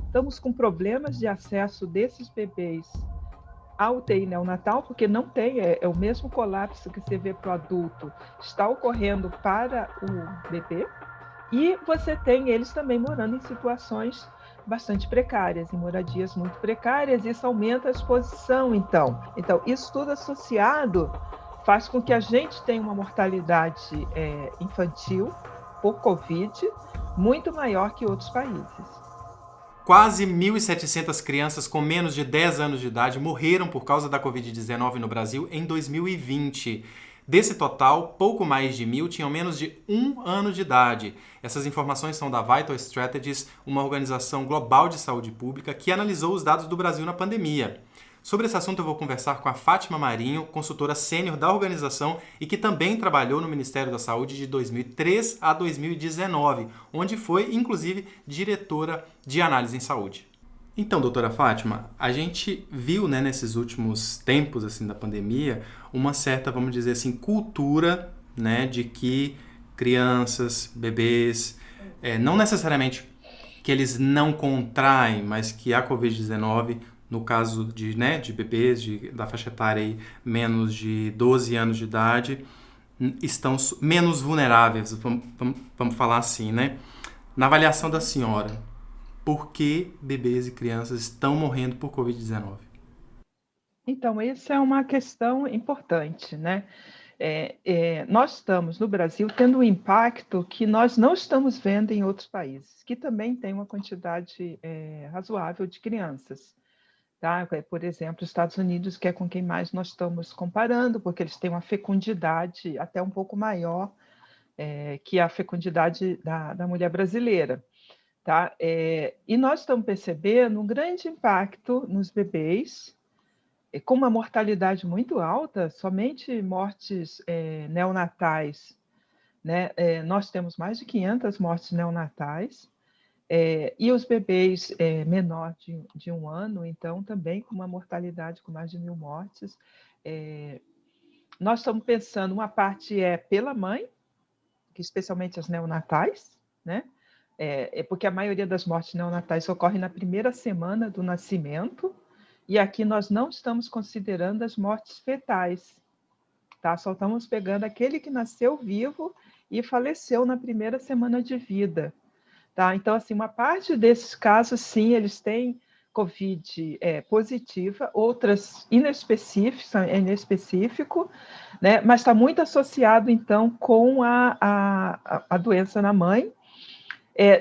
estamos com problemas de acesso desses bebês à UTI neonatal, porque não tem, é o mesmo colapso que você vê para o adulto, está ocorrendo para o bebê, e você tem eles também morando em situações bastante precárias, em moradias muito precárias, e isso aumenta a exposição, então. Então, isso tudo associado faz com que a gente tenha uma mortalidade infantil por Covid muito maior que outros países. Quase 1.700 crianças com menos de 10 anos de idade morreram por causa da Covid-19 no Brasil em 2020. Desse total, pouco mais de 1.000 tinham menos de 1 ano de idade. Essas informações são da Vital Strategies, uma organização global de saúde pública que analisou os dados do Brasil na pandemia. Sobre esse assunto eu vou conversar com a Fátima Marinho, consultora sênior da organização e que também trabalhou no Ministério da Saúde de 2003 a 2019, onde foi, inclusive, diretora de análise em saúde. Então, doutora Fátima, a gente viu, né, nesses últimos tempos assim, da pandemia uma certa, vamos dizer assim, cultura, né, de que crianças, bebês, não necessariamente que eles não contraem, mas que a Covid-19 no caso de bebês da faixa etária aí, menos de 12 anos de idade, estão menos vulneráveis, vamos falar assim, né? Na avaliação da senhora, por que bebês e crianças estão morrendo por Covid-19? Então, essa é uma questão importante, né? Nós estamos, no Brasil, tendo um impacto que nós não estamos vendo em outros países, que também tem uma quantidade razoável de crianças. Tá? Por exemplo, os Estados Unidos, que é com quem mais nós estamos comparando, porque eles têm uma fecundidade até um pouco maior que a fecundidade da mulher brasileira. Tá? E nós estamos percebendo um grande impacto nos bebês, com uma mortalidade muito alta, somente mortes neonatais, né? Nós temos mais de 500 mortes neonatais, e os bebês menor de 1 ano, então, também com uma mortalidade com mais de 1.000 mortes. Nós estamos pensando, uma parte pela mãe, que especialmente as neonatais, né? Porque a maioria das mortes neonatais ocorre na primeira semana do nascimento, e aqui nós não estamos considerando as mortes fetais, tá? Só estamos pegando aquele que nasceu vivo e faleceu na primeira semana de vida. Tá? Então, assim, uma parte desses casos, sim, eles têm Covid positiva, outras inespecífico, né? Mas está muito associado, então, com a doença na mãe.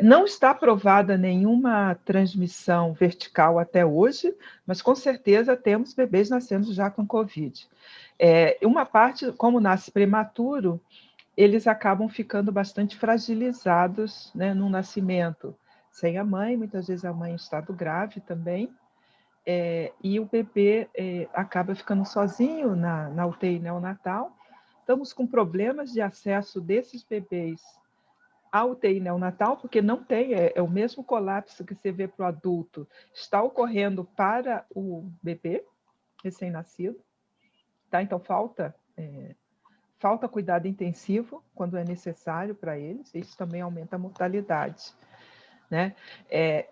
Não está provada nenhuma transmissão vertical até hoje, mas com certeza temos bebês nascendo já com Covid. Uma parte, como nasce prematuro, eles acabam ficando bastante fragilizados, né, no nascimento, sem a mãe, muitas vezes a mãe em estado grave também, e o bebê acaba ficando sozinho na UTI neonatal. Estamos com problemas de acesso desses bebês à UTI neonatal, porque não tem, é o mesmo colapso que você vê para o adulto, está ocorrendo para o bebê recém-nascido, tá? Então falta cuidado intensivo quando é necessário para eles, isso também aumenta a mortalidade, né?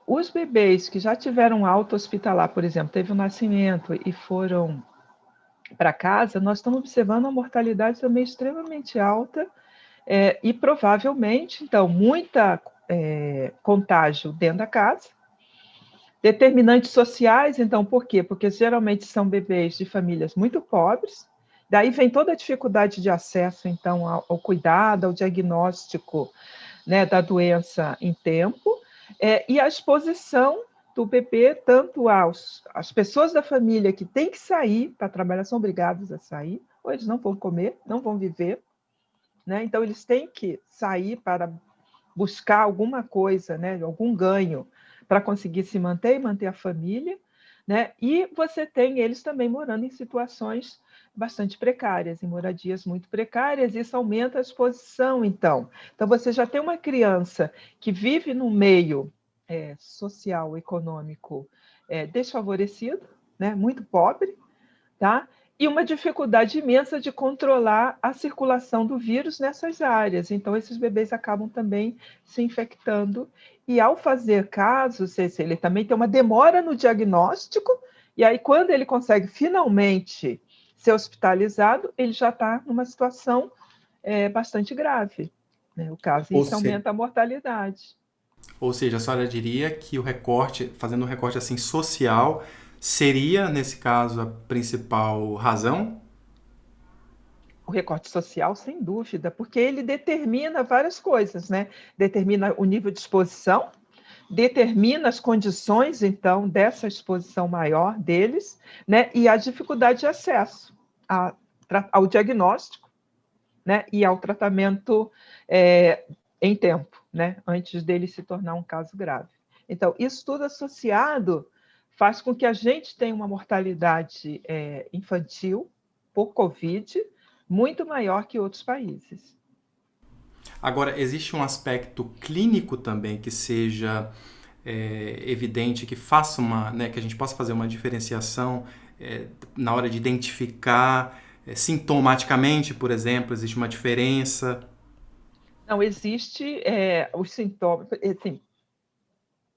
Os bebês que já tiveram alta hospitalar, por exemplo, teve um nascimento e foram para casa, nós estamos observando uma mortalidade também extremamente alta, e provavelmente, então, muita contágio dentro da casa. Determinantes sociais, então, por quê? Porque geralmente são bebês de famílias muito pobres, daí vem toda a dificuldade de acesso, então, ao cuidado, ao diagnóstico, né, da doença em tempo, e a exposição do bebê tanto às pessoas da família que têm que sair para trabalhar, são obrigados a sair, ou eles não vão comer, não vão viver, né? Então, eles têm que sair para buscar alguma coisa, né, algum ganho, para conseguir se manter e manter a família, né? E você tem eles também morando em situações bastante precárias, em moradias muito precárias, e isso aumenta a exposição, então. Então, você já tem uma criança que vive num meio social, econômico desfavorecido, né, muito pobre, tá? E uma dificuldade imensa de controlar a circulação do vírus nessas áreas. Então, esses bebês acabam também se infectando. E, ao fazer casos, ele também tem uma demora no diagnóstico, e aí, quando ele consegue finalmente ser hospitalizado, ele já está numa situação bastante grave, né? O caso, e isso aumenta a mortalidade. Ou seja, a senhora diria que o recorte, fazendo um recorte assim social, seria, nesse caso, a principal razão? O recorte social, sem dúvida, porque ele determina várias coisas, né? Determina o nível de exposição, determina as condições, então, dessa exposição maior deles, né? E a dificuldade de acesso ao diagnóstico, né? E ao tratamento em tempo, né? Antes dele se tornar um caso grave. Então, isso tudo associado faz com que a gente tenha uma mortalidade infantil por Covid muito maior que outros países. Agora, existe um aspecto clínico também que seja evidente, que faça né, que a gente possa fazer uma diferenciação na hora de identificar sintomaticamente, por exemplo, existe uma diferença? Não, existe os sintomas. Assim,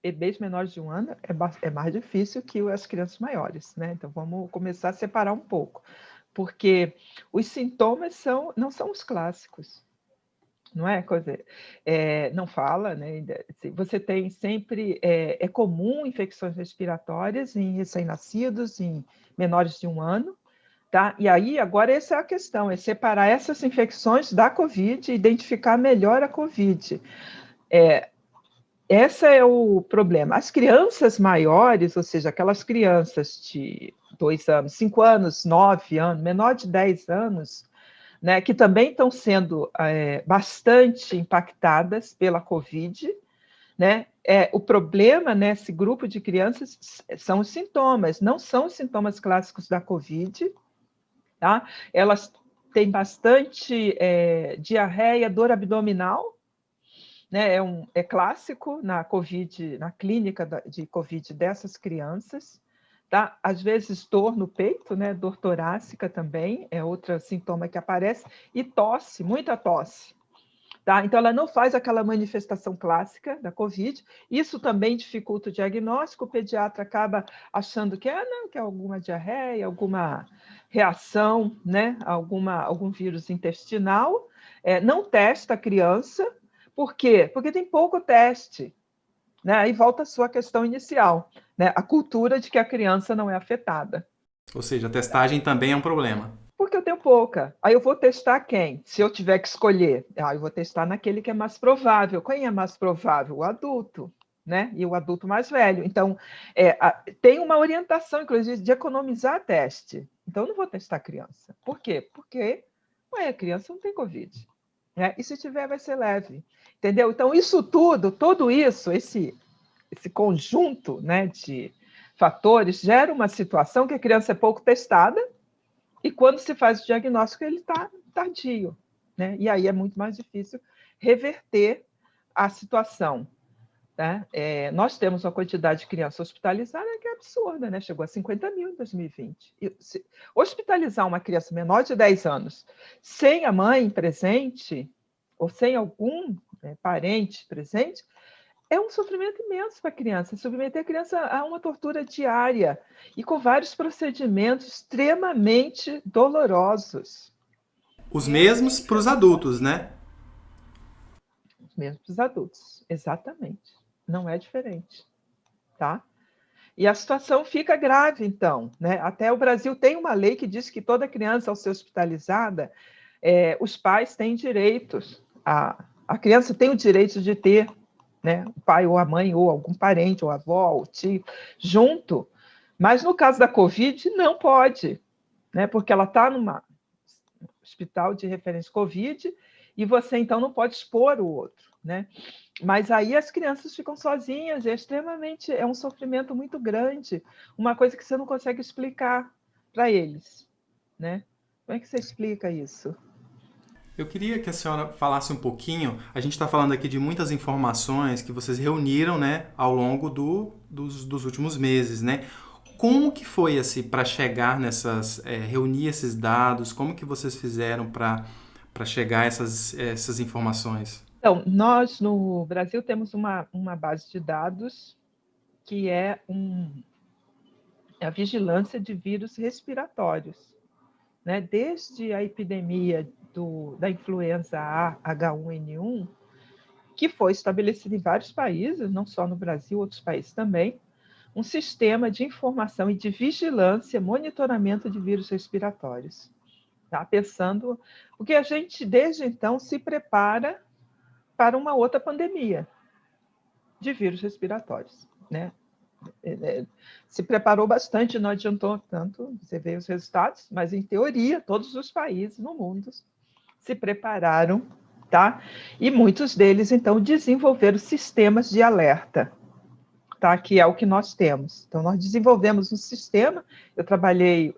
bebês menores de 1 ano é mais difícil que as crianças maiores, né? Então, vamos começar a separar um pouco, porque os sintomas não são os clássicos, não é? Não fala, né? Você tem sempre, é comum infecções respiratórias em recém-nascidos, em menores de 1 ano, tá? E aí, agora, essa é a questão, é separar essas infecções da Covid, identificar melhor a Covid. Esse é o problema. As crianças maiores, ou seja, aquelas crianças de 2 anos, 5 anos, 9 anos, menor de 10 anos, né, que também estão sendo bastante impactadas pela Covid, né? O problema nesse grupo de crianças são os sintomas, não são os sintomas clássicos da Covid, tá? Elas têm bastante diarreia, dor abdominal, né? É clássico na Covid, na clínica de Covid dessas crianças. Tá? Às vezes, dor no peito, né? Dor torácica também é outro sintoma que aparece, e tosse, muita tosse. Tá? Então, ela não faz aquela manifestação clássica da Covid. Isso também dificulta o diagnóstico. O pediatra acaba achando que que é alguma diarreia, alguma reação, né? Algum vírus intestinal. Não testa a criança. Por quê? Porque tem pouco teste. Né? Aí volta a sua questão inicial, né? A cultura de que a criança não é afetada. Ou seja, a testagem também é um problema. Porque eu tenho pouca. Aí eu vou testar quem? Se eu tiver que escolher, eu vou testar naquele que é mais provável. Quem é mais provável? O adulto, né? E o adulto mais velho. Então, tem uma orientação, inclusive, de economizar teste. Então, eu não vou testar a criança. Por quê? Porque a criança não tem Covid. Né? E se tiver, vai ser leve. Entendeu? Então, tudo isso, esse conjunto, né, de fatores, gera uma situação que a criança é pouco testada, e quando se faz o diagnóstico, ele está tardio. Né? E aí é muito mais difícil reverter a situação. Né? Nós temos uma quantidade de crianças hospitalizadas que é absurda, né? Chegou a 50 mil em 2020. Hospitalizar uma criança menor de 10 anos sem a mãe presente, ou sem algum parente presente, é um sofrimento imenso para a criança. Submeter a criança a uma tortura diária e com vários procedimentos extremamente dolorosos. Os mesmos para os adultos, né? Os mesmos para os adultos, exatamente. Não é diferente, tá? E a situação fica grave, então. Né? Até o Brasil tem uma lei que diz que toda criança, ao ser hospitalizada, os pais têm direitos. A criança tem o direito de ter, né, o pai ou a mãe, ou algum parente, ou avó, ou tio, junto. Mas no caso da Covid, não pode, né, porque ela está num hospital de referência Covid e você, então, não pode expor o outro. Né? Mas aí as crianças ficam sozinhas, é um sofrimento muito grande, uma coisa que você não consegue explicar para eles. Né? Como é que você explica isso? Eu queria que a senhora falasse um pouquinho, a gente está falando aqui de muitas informações que vocês reuniram, né, ao longo dos últimos meses, né? como que foi assim para chegar reunir esses dados? Como que vocês fizeram para chegar a essas informações? Então, nós no Brasil temos uma base de dados que é a vigilância de vírus respiratórios, né? Desde a epidemia da influenza A H1N1, que foi estabelecida em vários países, não só no Brasil, outros países também, um sistema de informação e de vigilância, monitoramento de vírus respiratórios. Tá? Pensando o que a gente, desde então, se prepara para uma outra pandemia de vírus respiratórios. Né? Se preparou bastante, não adiantou tanto, você vê os resultados, mas, em teoria, todos os países no mundo se prepararam, tá? E muitos deles, então, desenvolveram sistemas de alerta, tá? Que é o que nós temos. Então, nós desenvolvemos um sistema, eu trabalhei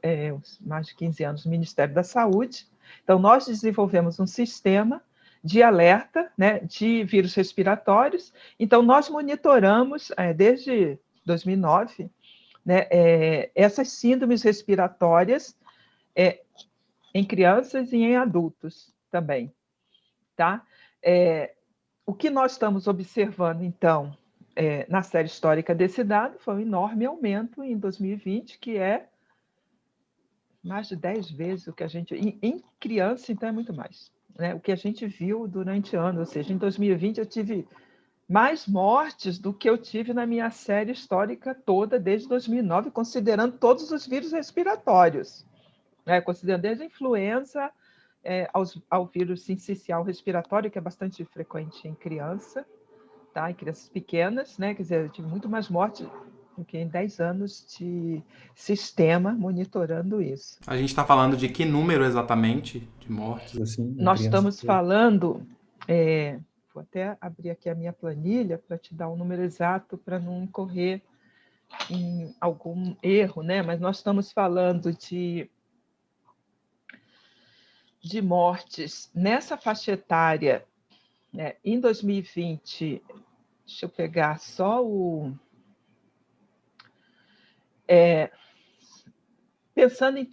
mais de 15 anos no Ministério da Saúde, então, nós desenvolvemos um sistema de alerta, né, de vírus respiratórios, então, nós monitoramos, desde 2009, né, essas síndromes respiratórias em crianças e em adultos também, tá? O que nós estamos observando, então, na série histórica desse dado, foi um enorme aumento em 2020, que é mais de 10 vezes o que a gente... Em criança, então, é muito mais. Né? O que a gente viu durante anos, ou seja, em 2020 eu tive mais mortes do que eu tive na minha série histórica toda, desde 2009, considerando todos os vírus respiratórios. Considerando desde a influenza ao vírus sincicial respiratório, que é bastante frequente em criança, tá? Em crianças pequenas, né? Quer dizer, eu tive muito mais morte do que em 10 anos de sistema monitorando isso. A gente está falando de que número exatamente de mortes? Assim, nós estamos falando... vou até abrir aqui a minha planilha para te dar um número exato, para não incorrer em algum erro, né? Mas nós estamos falando de mortes nessa faixa etária, né? Em 2020, deixa eu pegar só pensando em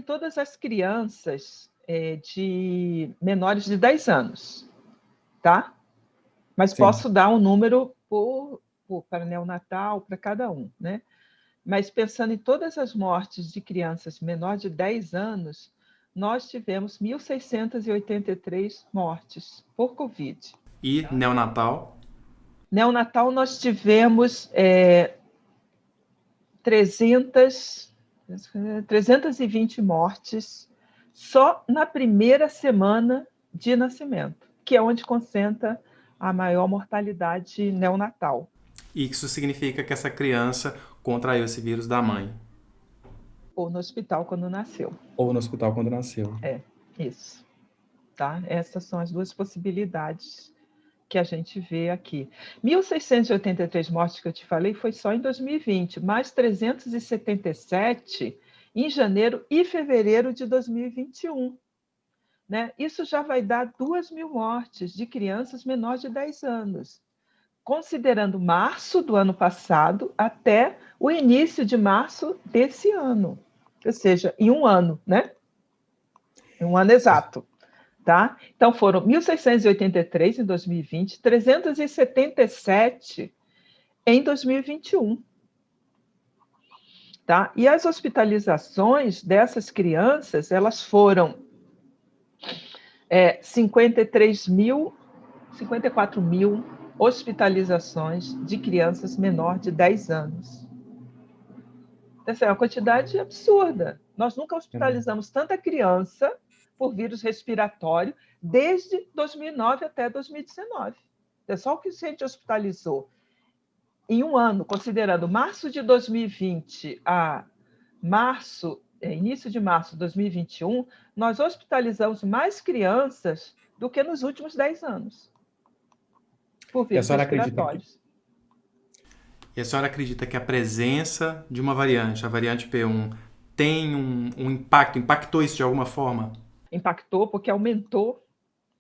todas as crianças de menores de 10 anos, tá? Mas sim, posso dar um número para neonatal, para cada um, né? Mas pensando em todas as mortes de crianças menores de 10 anos, nós tivemos 1.683 mortes por Covid. E neonatal? Neonatal nós tivemos 320 mortes só na primeira semana de nascimento, que é onde concentra a maior mortalidade neonatal. E isso significa que essa criança contraiu esse vírus da mãe? Ou no hospital quando nasceu. Ou no hospital quando nasceu. Isso. Tá? Essas são as duas possibilidades que a gente vê aqui. 1.683 mortes que eu te falei foi só em 2020, mais 377 em janeiro e fevereiro de 2021. Né? Isso já vai dar 2.000 mortes de crianças menores de 10 anos, considerando março do ano passado até o início de março desse ano. Ou seja, em um ano, né? Em um ano exato. Tá? Então, foram 1.683 em 2020, 377 em 2021. Tá? E as hospitalizações dessas crianças, elas foram 54 mil hospitalizações de crianças menores de 10 anos. Essa é uma quantidade absurda. Nós nunca hospitalizamos tanta criança por vírus respiratório desde 2009 até 2019. É só o que a gente hospitalizou em um ano, considerando março de 2020 a início de março de 2021, nós hospitalizamos mais crianças do que nos últimos 10 anos por vírus respiratórios. E a senhora acredita que a presença de uma variante, a variante P1, tem um impacto? Impactou isso de alguma forma? Impactou porque aumentou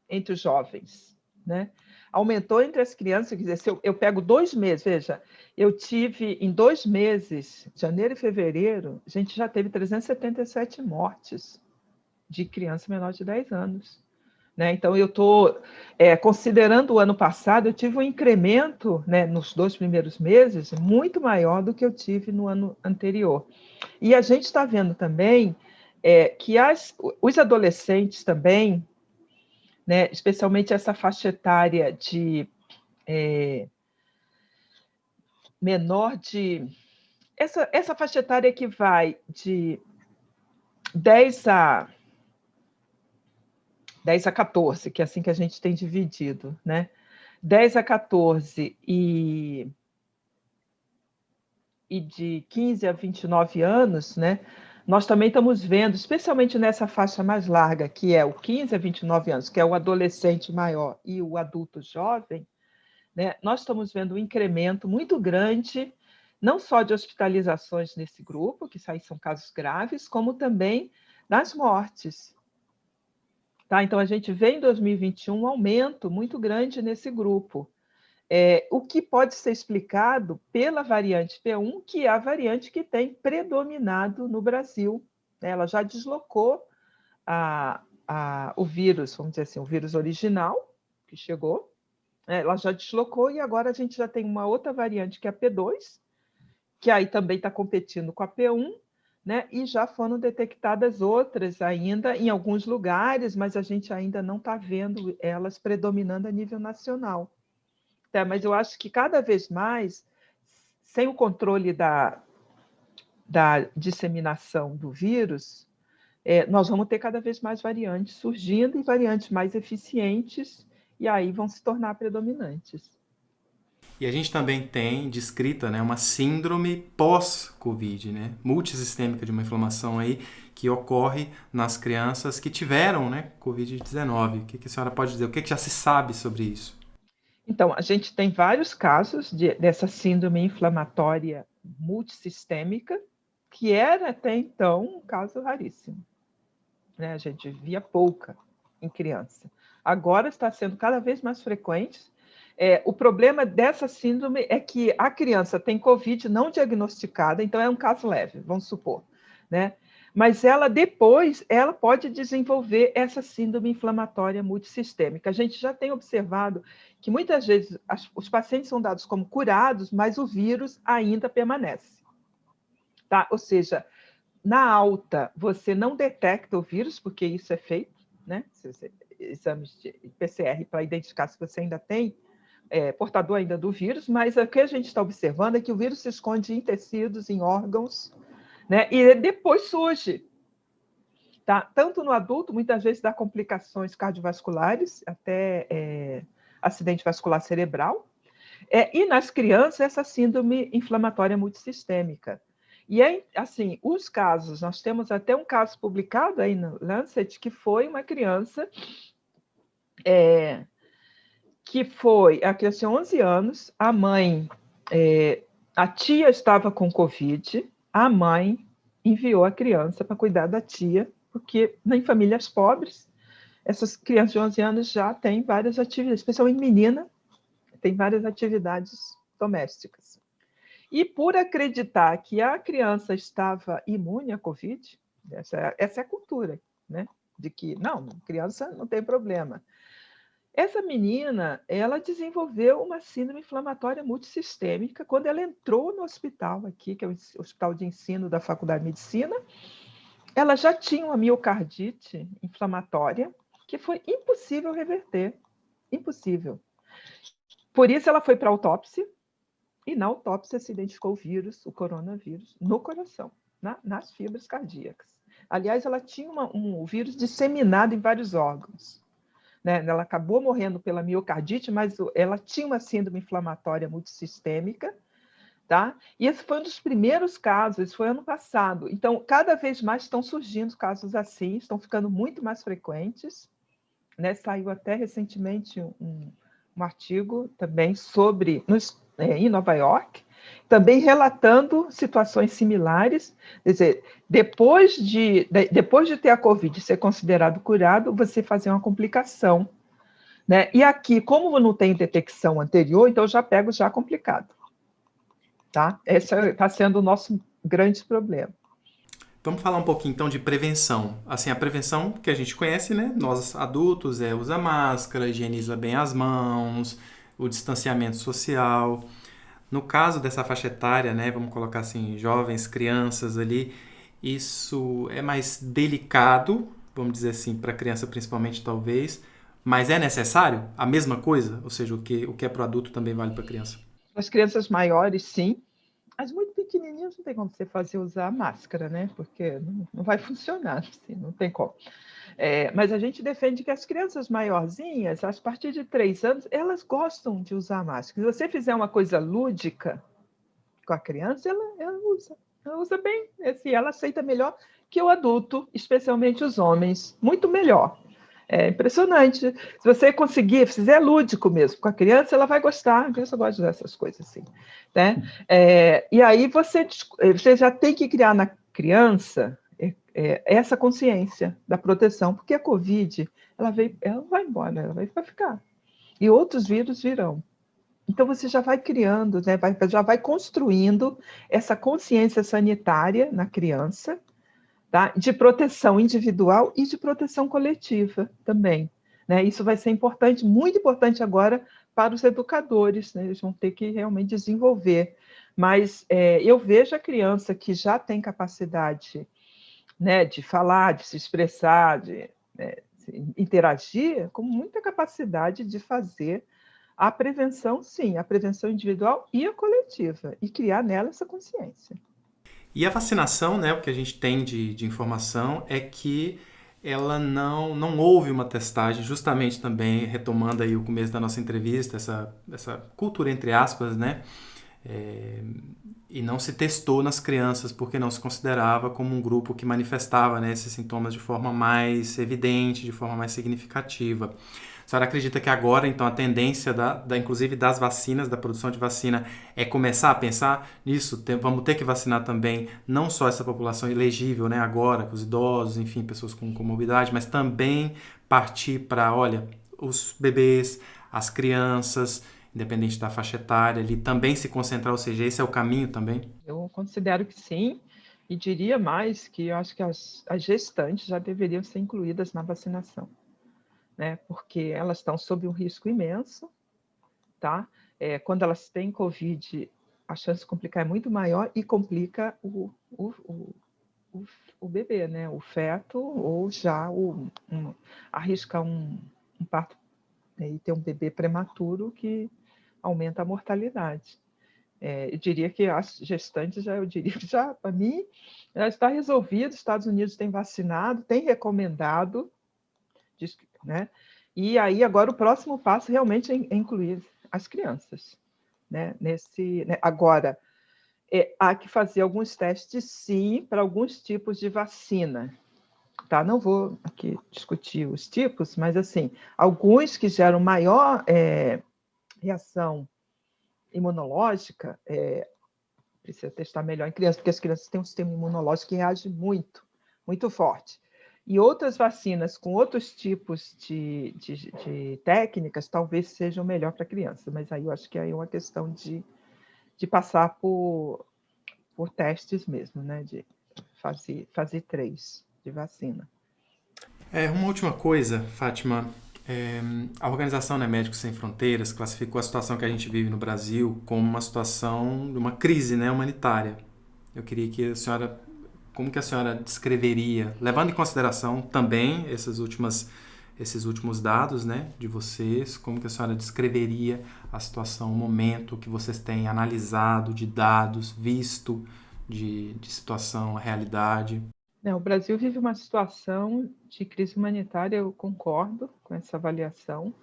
entre os jovens, né? aumentou entre as crianças, quer dizer, se eu pego 2 meses, veja, eu tive em 2 meses, janeiro e fevereiro, a gente já teve 377 mortes de criança menor de 10 anos. Né? Então, eu estou considerando o ano passado, eu tive um incremento, né, nos 2 primeiros meses muito maior do que eu tive no ano anterior. E a gente está vendo também que os adolescentes também, né, especialmente essa faixa etária de menor de... Essa faixa etária que vai de 10 a 14, que é assim que a gente tem dividido, né? 10 a 14 e de 15 a 29 anos, né? Nós também estamos vendo, especialmente nessa faixa mais larga, que é o 15 a 29 anos, que é o adolescente maior e o adulto jovem, né? Nós estamos vendo um incremento muito grande, não só de hospitalizações nesse grupo, que aí são casos graves, como também das mortes. Tá? Então, a gente vê em 2021 um aumento muito grande nesse grupo. O que pode ser explicado pela variante P1, que é a variante que tem predominado no Brasil. Ela já deslocou o vírus, vamos dizer assim, o vírus original, que chegou, ela já deslocou e agora a gente já tem uma outra variante, que é a P2, que aí também está competindo com a P1, né? E já foram detectadas outras ainda em alguns lugares, mas a gente ainda não está vendo elas predominando a nível nacional. Mas eu acho que cada vez mais, sem o controle da disseminação do vírus, nós vamos ter cada vez mais variantes surgindo e variantes mais eficientes, e aí vão se tornar predominantes. E a gente também tem descrita, né, uma síndrome pós-Covid, né, multissistêmica, de uma inflamação aí que ocorre nas crianças que tiveram, né, Covid-19. O que a senhora pode dizer? O que já se sabe sobre isso? Então, a gente tem vários casos dessa síndrome inflamatória multissistêmica, que era até então um caso raríssimo. Né? A gente via pouca em criança. Agora está sendo cada vez mais frequente. O problema dessa síndrome é que a criança tem Covid não diagnosticada, então é um caso leve, vamos supor, né? Mas ela depois pode desenvolver essa síndrome inflamatória multissistêmica. A gente já tem observado que muitas vezes os pacientes são dados como curados, mas o vírus ainda permanece. Tá? Ou seja, na alta você não detecta o vírus, porque isso é feito, né? Exames de PCR para identificar se você ainda tem portador ainda do vírus, mas o que a gente está observando é que o vírus se esconde em tecidos, em órgãos, né? E depois surge. Tá? Tanto no adulto, muitas vezes dá complicações cardiovasculares, até acidente vascular cerebral, e nas crianças, essa síndrome inflamatória multissistêmica. E assim, os casos, nós temos até um caso publicado aí no Lancet, que foi uma criança a criança tinha 11 anos, a mãe, a tia estava com Covid, a mãe enviou a criança para cuidar da tia, porque em famílias pobres, essas crianças de 11 anos já têm várias atividades, especialmente menina, tem várias atividades domésticas. E por acreditar que a criança estava imune à Covid, essa é a cultura, né? De que, não, criança não tem problema. Essa menina, ela desenvolveu uma síndrome inflamatória multissistêmica quando ela entrou no hospital aqui, que é o Hospital de Ensino da Faculdade de Medicina. Ela já tinha uma miocardite inflamatória que foi impossível reverter. Impossível. Por isso, ela foi para a autópsia, e na autópsia se identificou o vírus, o coronavírus, no coração, nas fibras cardíacas. Aliás, ela tinha um vírus disseminado em vários órgãos. Né? Ela acabou morrendo pela miocardite, mas ela tinha uma síndrome inflamatória multissistêmica, tá? E esse foi um dos primeiros casos, esse foi ano passado. Então, cada vez mais estão surgindo casos assim, estão ficando muito mais frequentes. Né? Saiu até recentemente um artigo também em Nova York, também relatando situações similares. Quer dizer, depois de ter a Covid ser considerado curado, você fazer uma complicação, né? E aqui, como não tem detecção anterior, então eu já pego já complicado, tá? Esse está sendo o nosso grande problema. Vamos falar um pouquinho então de prevenção. Assim, a prevenção que a gente conhece, né? Nós adultos, usa máscara, higieniza bem as mãos, o distanciamento social. No caso dessa faixa etária, né? Vamos colocar assim, jovens, crianças ali, isso é mais delicado, vamos dizer assim, para criança principalmente talvez, mas é necessário a mesma coisa? Ou seja, o que é para o adulto também vale para a criança? As crianças maiores, sim. As muito pequenininhas não tem como você fazer usar máscara, né? Porque não vai funcionar, assim, não tem como. Mas a gente defende que as crianças maiorzinhas, a partir de 3 anos, elas gostam de usar máscara. Se você fizer uma coisa lúdica com a criança, ela usa. Ela usa bem. Assim, ela aceita melhor que o adulto, especialmente os homens. Muito melhor. É impressionante. Se você conseguir, fizer lúdico mesmo com a criança, ela vai gostar. A criança gosta dessas coisas assim, né? E aí você já tem que criar na criança essa consciência da proteção, porque a Covid ela vai embora, ela vai ficar. E outros vírus virão. Então você já vai criando, né? Já vai construindo essa consciência sanitária na criança, tá? De proteção individual e de proteção coletiva também, né? Isso vai ser importante, muito importante agora para os educadores, né? Eles vão ter que realmente desenvolver. Mas eu vejo a criança que já tem capacidade, né, de falar, de se expressar, de interagir, com muita capacidade de fazer a prevenção, sim, a prevenção individual e a coletiva, e criar nela essa consciência. E a vacinação, né, o que a gente tem de informação é que ela não houve uma testagem, justamente também retomando aí o começo da nossa entrevista, essa cultura entre aspas, né, e não se testou nas crianças porque não se considerava como um grupo que manifestava, né, esses sintomas de forma mais evidente, de forma mais significativa. A senhora acredita que agora, então, a tendência inclusive das vacinas, da produção de vacina, é começar a pensar nisso? Vamos ter que vacinar também não só essa população elegível, né, agora, os idosos, enfim, pessoas com comorbidade, mas também partir para, olha, os bebês, as crianças, independente da faixa etária, ali também se concentrar, ou seja, esse é o caminho também? Eu considero que sim, e diria mais que eu acho que as gestantes já deveriam ser incluídas na vacinação, né? Porque elas estão sob um risco imenso, tá? Quando elas têm Covid, a chance de complicar é muito maior e complica o bebê, né? O feto, ou já arrisca um parto, né? E ter um bebê prematuro que aumenta a mortalidade. Eu diria que as gestantes, eu diria que já, para mim, já está resolvido. Os Estados Unidos têm vacinado, têm recomendado, né? E aí agora o próximo passo realmente é incluir as crianças, né? Agora, há que fazer alguns testes, sim, para alguns tipos de vacina. Tá? Não vou aqui discutir os tipos, mas assim, alguns que geram maior reação imunológica, precisa testar melhor em crianças, porque as crianças têm um sistema imunológico que reage muito, muito forte. E outras vacinas com outros tipos de técnicas talvez sejam melhor para a criança, mas aí eu acho que é uma questão de passar por testes mesmo, né? De fazer 3 de vacina. Uma última coisa, Fátima. A organização, né, Médicos Sem Fronteiras classificou a situação que a gente vive no Brasil como uma situação de uma crise, né, humanitária. Eu queria que a senhora, como que a senhora descreveria, levando em consideração também esses últimos dados, né, de vocês, como que a senhora descreveria a situação, o momento que vocês têm analisado de dados, visto de situação, a realidade? O Brasil vive uma situação de crise humanitária, eu concordo com essa avaliação.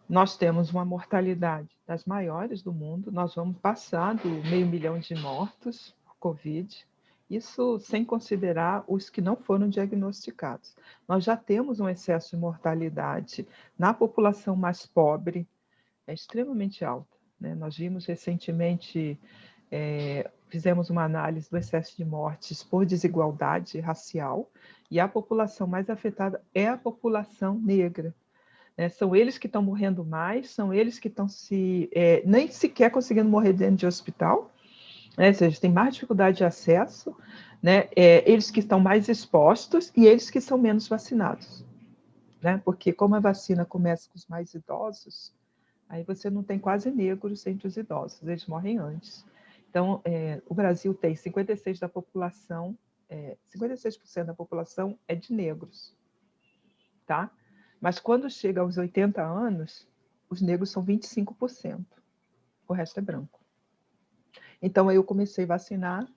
Nós temos uma mortalidade das maiores do mundo, nós vamos passar do 500 mil de mortos por Covid, isso sem considerar os que não foram diagnosticados. Nós já temos um excesso de mortalidade na população mais pobre, é extremamente alta, né? Nós vimos recentemente, fizemos uma análise do excesso de mortes por desigualdade racial, e a população mais afetada é a população negra, né? São eles que estão morrendo mais, são eles que estão nem sequer conseguindo morrer dentro de hospital, né? Ou seja, tem mais dificuldade de acesso, né? Eles que estão mais expostos e eles que são menos vacinados, né? Porque como a vacina começa com os mais idosos, aí você não tem quase negros entre os idosos, eles morrem antes. Então, o Brasil tem 56% da população, 56% da população é de negros, tá? Mas quando chega aos 80 anos, os negros são 25%, o resto é branco. Então, eu comecei a vacinar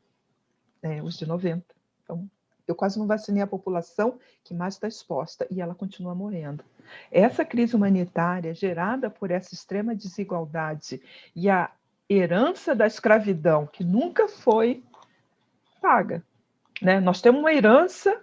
os de 90. Então, eu quase não vacinei a população que mais está exposta, e ela continua morrendo. Essa crise humanitária gerada por essa extrema desigualdade e a herança da escravidão, que nunca foi paga, né? Nós temos uma herança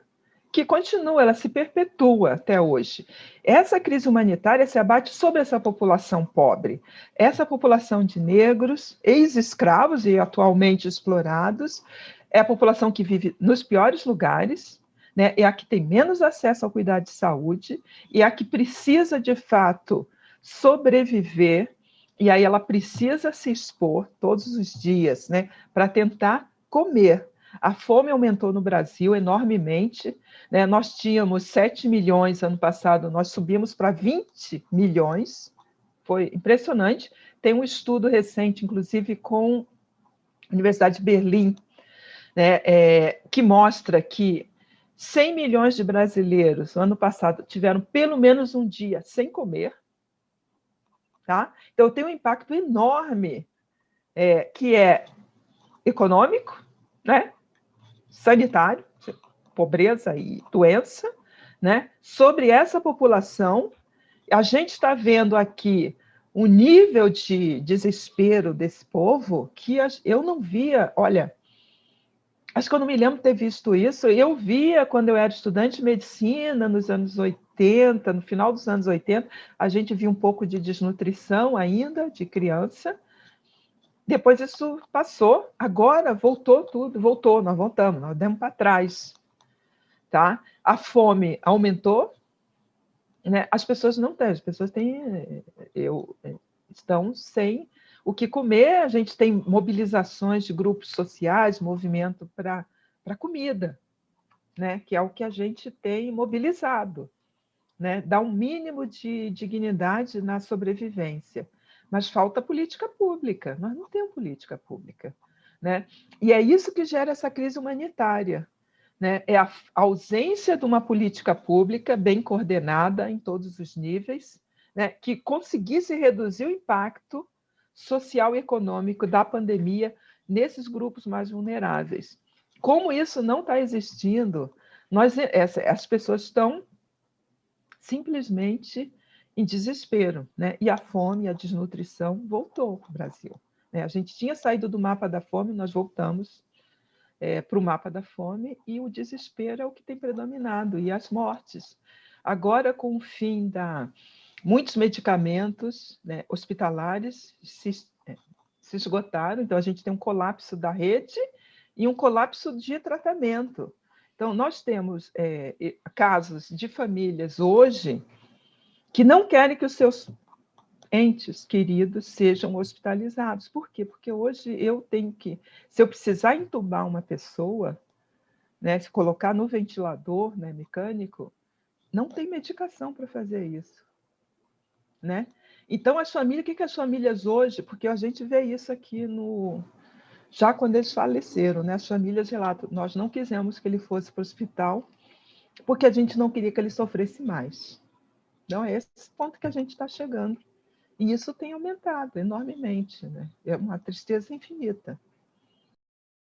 que continua, ela se perpetua até hoje. Essa crise humanitária se abate sobre essa população pobre, essa população de negros, ex-escravos e atualmente explorados, é a população que vive nos piores lugares, né? É a que tem menos acesso ao cuidado de saúde, e a que precisa, de fato, sobreviver, e aí ela precisa se expor todos os dias, né? Para tentar comer. A fome aumentou no Brasil enormemente, né? Nós tínhamos 7 milhões ano passado, nós subimos para 20 milhões, foi impressionante. Tem um estudo recente, inclusive, com a Universidade de Berlim, né, que mostra que 100 milhões de brasileiros, no ano passado, tiveram pelo menos um dia sem comer. Tá? Então, tem um impacto enorme, que é econômico, né? Sanitário, pobreza e doença, né? Sobre essa população. A gente está vendo aqui o nível de desespero desse povo que eu não via. Olha, acho que eu não me lembro de ter visto isso. Eu via quando eu era estudante de medicina, nos anos 80, no final dos anos 80, a gente via um pouco de desnutrição ainda, de criança. Depois isso passou, agora voltou tudo, nós voltamos, nós demos para trás. Tá? A fome aumentou, né? As pessoas não têm, as pessoas estão sem o que comer. A gente tem mobilizações de grupos sociais, movimento para comida, né? Que é o que a gente tem mobilizado, né? Dá um mínimo de dignidade na sobrevivência. Mas falta política pública, nós não temos política pública, né? E é isso que gera essa crise humanitária, né? É a ausência de uma política pública bem coordenada em todos os níveis, né? Que conseguisse reduzir o impacto social e econômico da pandemia nesses grupos mais vulneráveis. Como isso não está existindo, as pessoas estão simplesmente em desespero, né? E a fome, a desnutrição voltou para o Brasil, né? A gente tinha saído do mapa da fome, nós voltamos para o mapa da fome, e o desespero é o que tem predominado, e as mortes. Agora, com o fim muitos medicamentos, né, hospitalares se esgotaram, então a gente tem um colapso da rede e um colapso de tratamento. Então, nós temos casos de famílias hoje que não querem que os seus entes queridos sejam hospitalizados. Por quê? Porque hoje eu tenho que, se eu precisar entubar uma pessoa, né, se colocar no ventilador, né, mecânico, não tem medicação para fazer isso, né? Então, as famílias, o que as famílias hoje, porque a gente vê isso aqui já quando eles faleceram, né? As famílias relatam, nós não quisemos que ele fosse para o hospital porque a gente não queria que ele sofresse mais. Então, é esse ponto que a gente está chegando. E isso tem aumentado enormemente, né? É uma tristeza infinita.